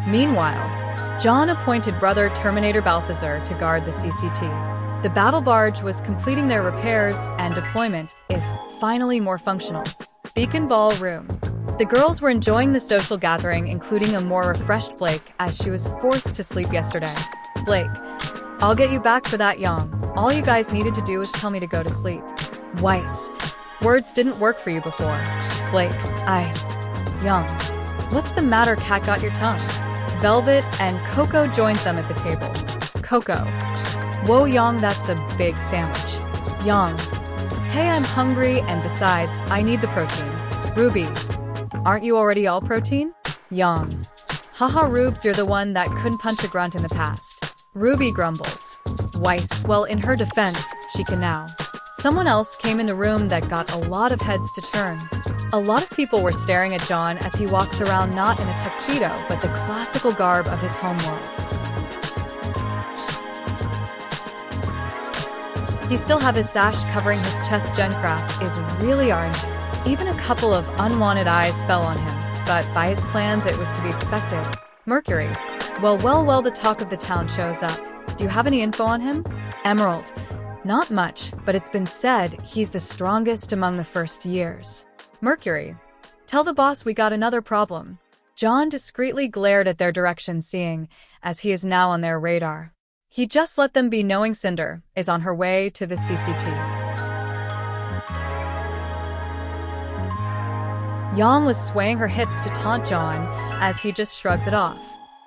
Meanwhile, Jaune appointed brother Terminator Balthazar to guard the CCT. The battle barge was completing their repairs and deployment, if finally more functional. Beacon Ballroom. The girls were enjoying the social gathering, including a more refreshed Blake, as she was forced to sleep yesterday. Blake, I'll get you back for that, Yang. All you guys needed to do was tell me to go to sleep. Weiss, words didn't work for you before. Blake, Yang. What's the matter, cat got your tongue? Velvet and Coco joins them at the table. Coco. Whoa, Yang, that's a big sandwich. Yang. Hey, I'm hungry, and besides, I need the protein. RWBY. Aren't you already all protein? Yang. Haha, Rubes, you're the one that couldn't punch a grunt in the past. RWBY grumbles. Weiss, well, in her defense, she can now. Someone else came in the room that got a lot of heads to turn. A lot of people were staring at Jaune as he walks around not in a tuxedo, but the classical garb of his homeworld. He still have his sash covering his chest. Gencraft is really orange. Even a couple of unwanted eyes fell on him, but by his plans it was to be expected. Mercury. Well, the talk of the town shows up. Do you have any info on him? Emerald. Not much, but it's been said he's the strongest among the first years. Mercury. Tell the boss we got another problem. Jaune discreetly glared at their direction, seeing as he is now on their radar. He just let them be, knowing Cinder is on her way to the CCT. Yang was swaying her hips to taunt Jaune as he just shrugs it off.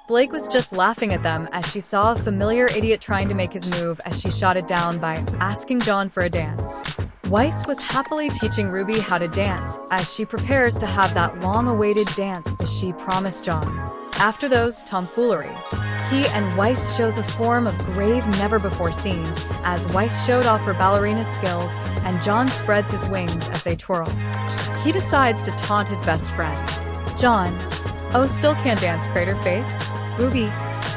Blake was just laughing at them as she saw a familiar idiot trying to make his move as she shot it down by asking Jaune for a dance. Weiss was happily teaching RWBY how to dance as she prepares to have that long-awaited dance that she promised Jaune. After those tomfoolery, he and Weiss shows a form of grave never before seen as Weiss showed off her ballerina skills and Jaune spreads his wings as they twirl. He decides to taunt his best friend. Jaune. Oh, still can't dance, crater face? RWBY.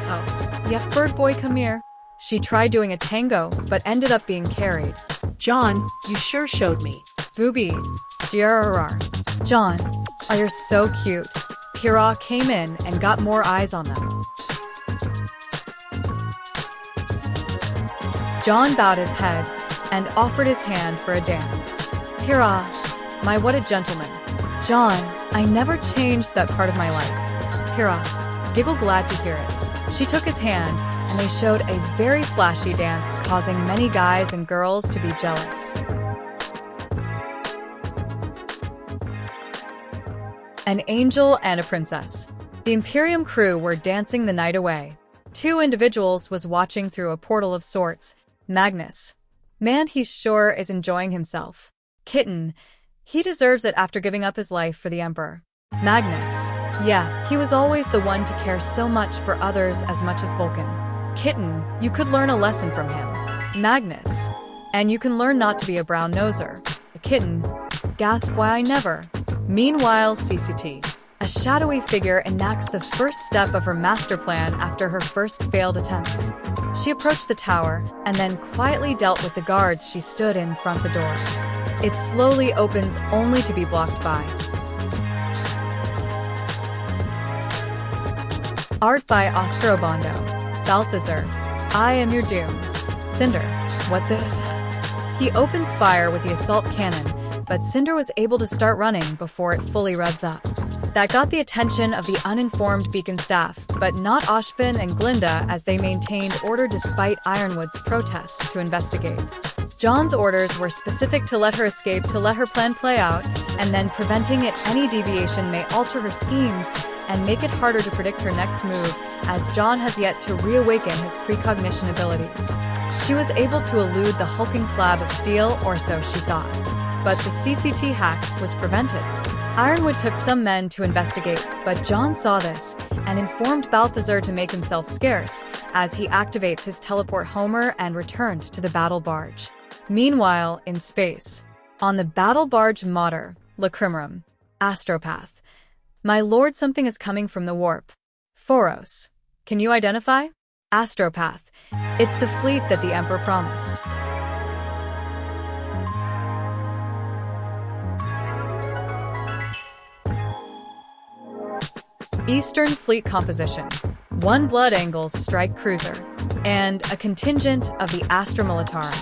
Oh, yeah, bird boy, come here. She tried doing a tango, but ended up being carried. Jaune, you sure showed me. RWBY. GRRR. Jaune. Oh, you're so cute. Kira came in and got more eyes on them. Jaune bowed his head and offered his hand for a dance. Kira. My, what a gentleman. Jaune. I never changed that part of my life. Kira. Giggle, glad to hear it. She took his hand, and they showed a very flashy dance, causing many guys and girls to be jealous. An angel and a princess. The Imperium crew were dancing the night away. Two individuals was watching through a portal of sorts. Magnus. Man, he sure is enjoying himself. Kitten. He deserves it after giving up his life for the Emperor. Magnus. Yeah, he was always the one to care so much for others as much as Vulcan. Kitten, you could learn a lesson from him. Magnus. And you can learn not to be a brown noser. Kitten. Gasp, why I never. Meanwhile, CCT. A shadowy figure enacts the first step of her master plan after her first failed attempts. She approached the tower and then quietly dealt with the guards she stood in front the doors. It slowly opens only to be blocked by. Art by Oscar Obando. Balthazar. I am your doom. Cinder. What the? He opens fire with the assault cannon, but Cinder was able to start running before it fully revs up. That got the attention of the uninformed Beacon staff, but not Ashvin and Glinda, as they maintained order despite Ironwood's protest to investigate. Jaune's orders were specific: to let her escape, to let her plan play out, and then preventing it. Any deviation may alter her schemes and make it harder to predict her next move, as Jaune has yet to reawaken his precognition abilities. She was able to elude the hulking slab of steel, or so she thought. But the CCT hack was prevented. Ironwood took some men to investigate, but Jaune saw this and informed Balthazar to make himself scarce as he activates his teleport Homer and returned to the battle barge. Meanwhile, in space, on the battle barge Mater, Lacrimarum, Astropath. My lord, something is coming from the warp. Phoros. Can you identify? Astropath. It's the fleet that the Emperor promised. Eastern Fleet composition: 1 Blood Angles strike cruiser, and a contingent of the Astra Militarum.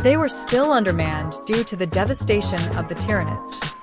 They were still undermanned due to the devastation of the Tyranids.